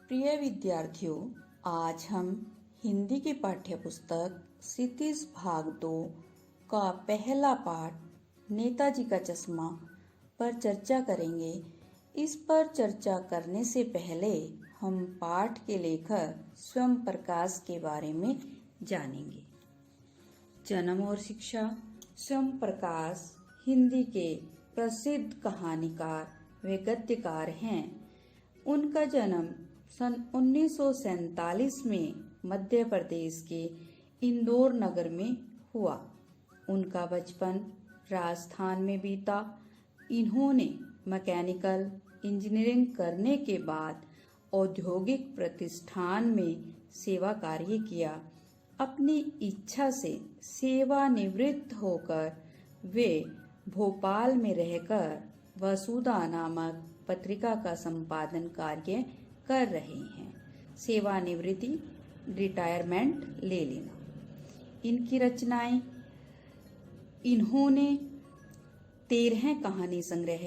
प्रिय विद्यार्थियों, आज हम हिंदी की पाठ्य पुस्तक क्षितिज भाग 2 का पहला पाठ नेताजी का चश्मा पर चर्चा करेंगे। इस पर चर्चा करने से पहले हम पाठ के लेखक स्वयं प्रकाश के बारे में जानेंगे। जन्म और शिक्षा। स्वयं प्रकाश हिंदी के प्रसिद्ध कहानीकार व गद्यकार हैं। उनका जन्म सन 1947 में मध्य प्रदेश के इंदौर नगर में हुआ। उनका बचपन राजस्थान में बीता। इन्होंने मैकेनिकल इंजीनियरिंग करने के बाद औद्योगिक प्रतिष्ठान में सेवा कार्य किया। अपनी इच्छा से सेवानिवृत्त होकर वे भोपाल में रहकर वसुधा नामक पत्रिका का संपादन कार्य कर रहे हैं। सेवानिवृत्ति रिटायरमेंट ले लेना। इनकी रचनाएं। इन्होंने 13 कहानी संग्रह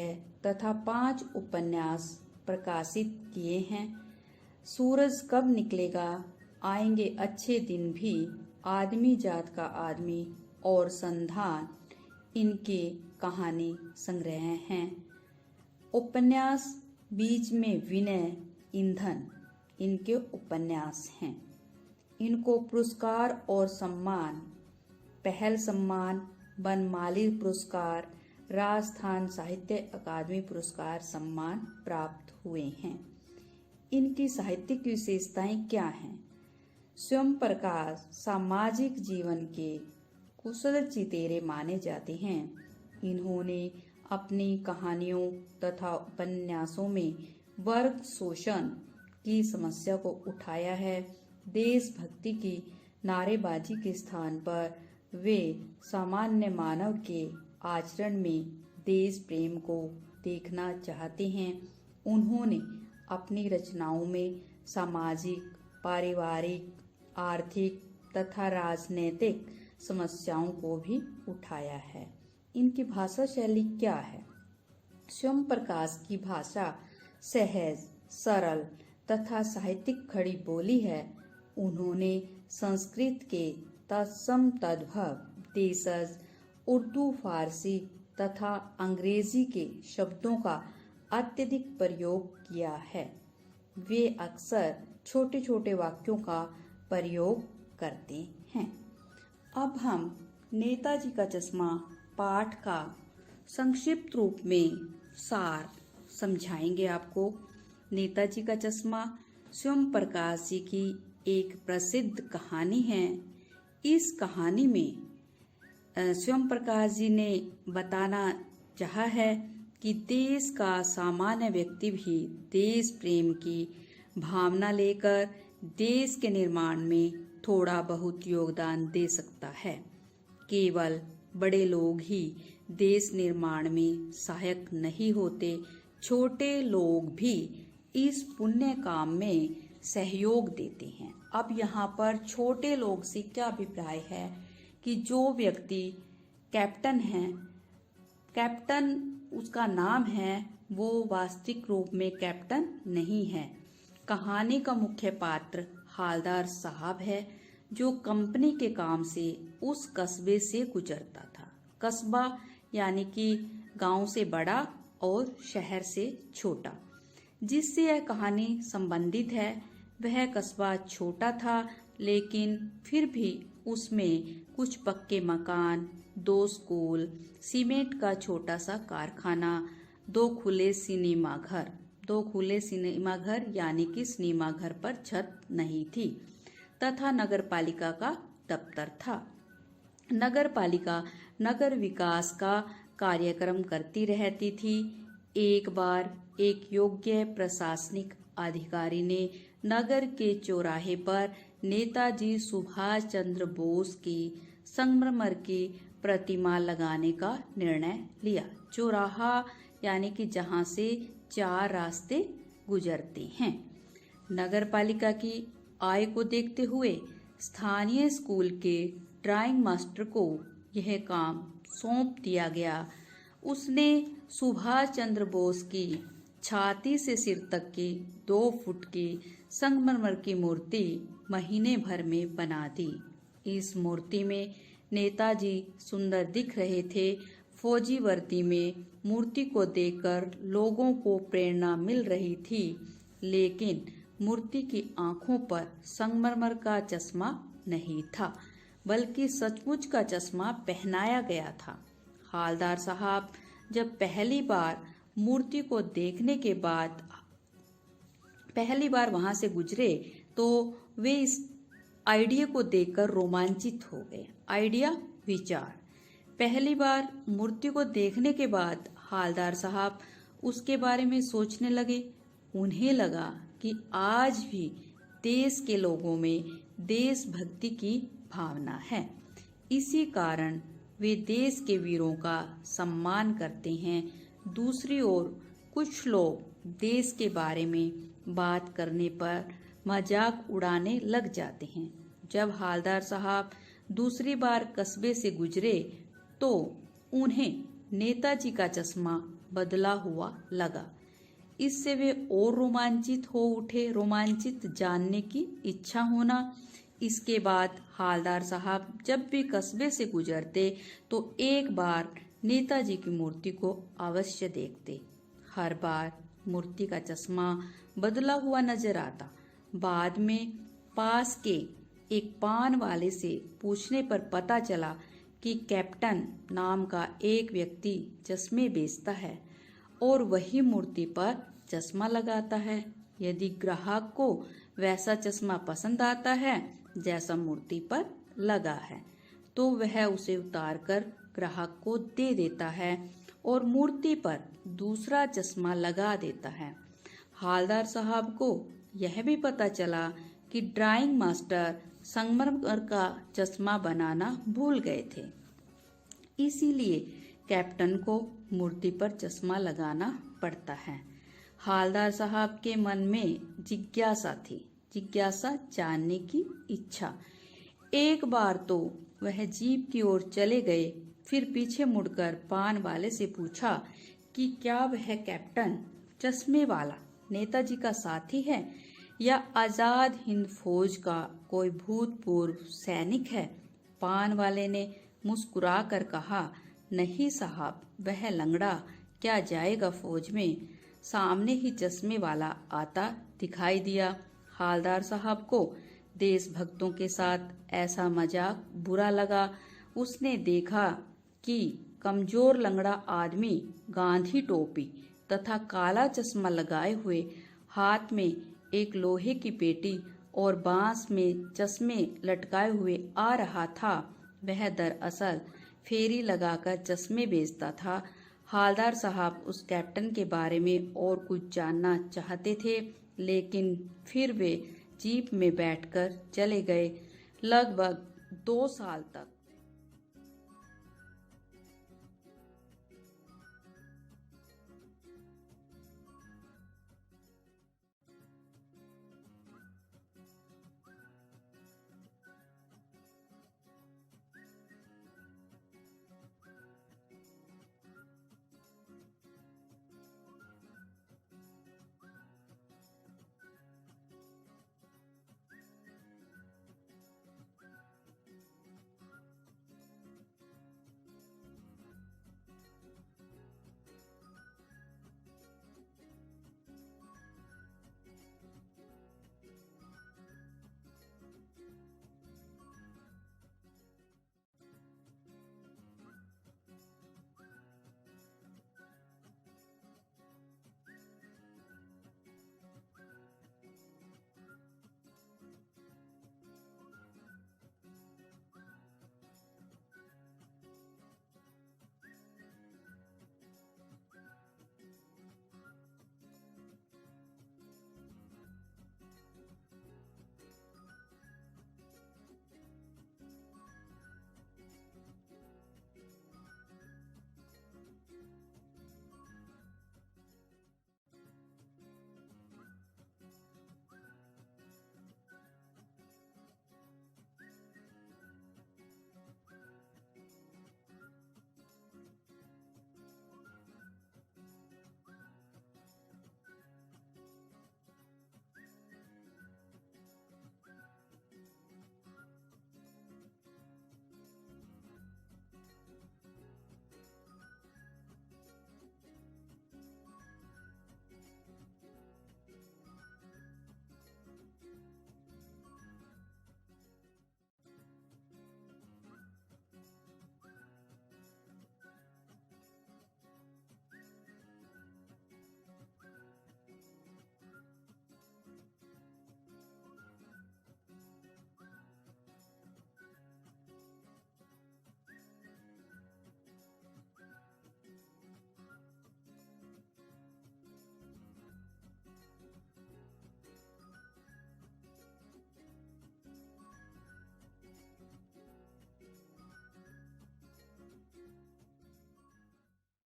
तथा 5 उपन्यास प्रकाशित किए हैं। सूरज कब निकलेगा, आएंगे अच्छे दिन भी, आदमी जात का आदमी और संधान इनके कहानी संग्रह हैं। उपन्यास बीच में विनय, ईंधन इनके उपन्यास हैं। इनको पुरस्कार और सम्मान, पहल सम्मान, बनमाली पुरस्कार, राजस्थान साहित्य अकादमी पुरस्कार सम्मान प्राप्त हुए हैं। इनकी साहित्यिक विशेषताएं क्या हैं? स्वयं प्रकाश सामाजिक जीवन के कुशल चितेरे माने जाते हैं। इन्होंने अपनी कहानियों तथा उपन्यासों में वर्ग शोषण की समस्या को उठाया है। देशभक्ति की नारेबाजी के स्थान पर वे सामान्य मानव के आचरण में देश प्रेम को देखना चाहते हैं। उन्होंने अपनी रचनाओं में सामाजिक, पारिवारिक, आर्थिक तथा राजनैतिक समस्याओं को भी उठाया है। इनकी भाषा शैली क्या है? स्वयं प्रकाश की भाषा सहज, सरल तथा साहित्यिक खड़ी बोली है। उन्होंने संस्कृत के तत्सम तद्भव, देशज, उर्दू, फारसी तथा अंग्रेजी के शब्दों का अत्यधिक प्रयोग किया है। वे अक्सर छोटे छोटे वाक्यों का प्रयोग करते हैं। अब हम नेताजी का चश्मा पाठ का संक्षिप्त रूप में सार समझाएंगे आपको। नेताजी का चश्मा स्वयं प्रकाश जी की एक प्रसिद्ध कहानी है। इस कहानी में स्वयं प्रकाश जी ने बताना चाहा है कि देश का सामान्य व्यक्ति भी देश प्रेम की भावना लेकर देश के निर्माण में थोड़ा बहुत योगदान दे सकता है। केवल बड़े लोग ही देश निर्माण में सहायक नहीं होते, छोटे लोग भी इस पुण्य काम में सहयोग देते हैं। अब यहाँ पर छोटे लोग से क्या अभिप्राय है कि जो व्यक्ति कैप्टन है, कैप्टन उसका नाम है, वो वास्तविक रूप में कैप्टन नहीं है। कहानी का मुख्य पात्र हालदार साहब है, जो कंपनी के काम से उस कस्बे से गुजरता था। कस्बा यानी कि गांव से बड़ा और शहर से छोटा। जिससे यह कहानी संबंधित है, वह कस्बा छोटा था, लेकिन फिर भी उसमें कुछ पक्के मकान, 2 स्कूल, सीमेंट का छोटा सा कारखाना, 2 खुले सिनेमा घर यानी कि सिनेमा घर पर छत नहीं थी, तथा नगरपालिका का दफ्तर था। नगरपालिका नगर विकास का कार्यक्रम करती रहती थी। एक बार एक योग्य प्रशासनिक अधिकारी ने नगर के चौराहे पर नेताजी सुभाष चंद्र बोस की संगमरमर की प्रतिमा लगाने का निर्णय लिया। चौराहा यानी कि जहां से 4 रास्ते गुजरते हैं। नगरपालिका की आय को देखते हुए स्थानीय स्कूल के ड्राइंग मास्टर को यह काम सौंप दिया गया। उसने सुभाष चंद्र बोस की छाती से सिर तक की 2 फुट की संगमरमर की मूर्ति महीने भर में बना दी। इस मूर्ति में नेताजी सुंदर दिख रहे थे। फौजी वर्दी में मूर्ति को देखकर लोगों को प्रेरणा मिल रही थी, लेकिन मूर्ति की आंखों पर संगमरमर का चश्मा नहीं था, बल्कि सचमुच का चश्मा पहनाया गया था। हालदार साहब जब पहली बार मूर्ति को देखने के बाद पहली बार वहां से गुजरे तो वे इस आइडिया को देखकर रोमांचित हो गए। आइडिया, विचार। पहली बार मूर्ति को देखने के बाद हालदार साहब उसके बारे में सोचने लगे। उन्हें लगा कि आज भी देश के लोगों में देशभक्ति की भावना है। इसी कारण वे देश के वीरों का सम्मान करते हैं। दूसरी ओर कुछ लोग देश के बारे में बात करने पर मजाक उड़ाने लग जाते हैं। जब हालदार साहब दूसरी बार कस्बे से गुजरे तो उन्हें नेताजी का चश्मा बदला हुआ लगा। इससे वे और रोमांचित हो उठे। रोमांचित जानने की इच्छा होना। इसके बाद हालदार साहब जब भी कस्बे से गुजरते तो एक बार नेताजी की मूर्ति को अवश्य देखते। हर बार मूर्ति का चश्मा बदला हुआ नजर आता। बाद में पास के एक पान वाले से पूछने पर पता चला कि कैप्टन नाम का एक व्यक्ति चश्मे बेचता है और वही मूर्ति पर चश्मा लगाता है। यदि ग्राहक को वैसा चश्मा पसंद आता है जैसा मूर्ति पर लगा है तो वह उसे उतारकर ग्राहक को दे देता है और मूर्ति पर दूसरा चश्मा लगा देता है। हालदार साहब को यह भी पता चला कि ड्राइंग मास्टर संगमरमर का चश्मा बनाना भूल गए थे, इसीलिए कैप्टन को मूर्ति पर चश्मा लगाना पड़ता है। हालदार साहब के मन में जिज्ञासा थी, जिज्ञासा जानने की इच्छा। एक बार तो वह जीप की ओर चले गए, फिर पीछे मुड़कर पान वाले से पूछा कि क्या वह कैप्टन चश्मे वाला नेताजी का साथी है या आजाद हिंद फौज का कोई भूतपूर्व सैनिक है। पान वाले ने मुस्कुरा कर कहा, नहीं साहब, वह लंगड़ा क्या जाएगा फौज में। सामने ही चश्मे वाला आता दिखाई दिया। हालदार साहब को देशभक्तों के साथ ऐसा मजाक बुरा लगा। उसने देखा कि कमजोर लंगड़ा आदमी गांधी टोपी तथा काला चश्मा लगाए हुए हाथ में एक लोहे की पेटी और बांस में चश्मे लटकाए हुए आ रहा था। वह दरअसल फेरी लगाकर चश्मे बेचता था। हालदार साहब उस कैप्टन के बारे में और कुछ जानना चाहते थे, लेकिन फिर वे जीप में बैठकर चले गए। लगभग 2 साल तक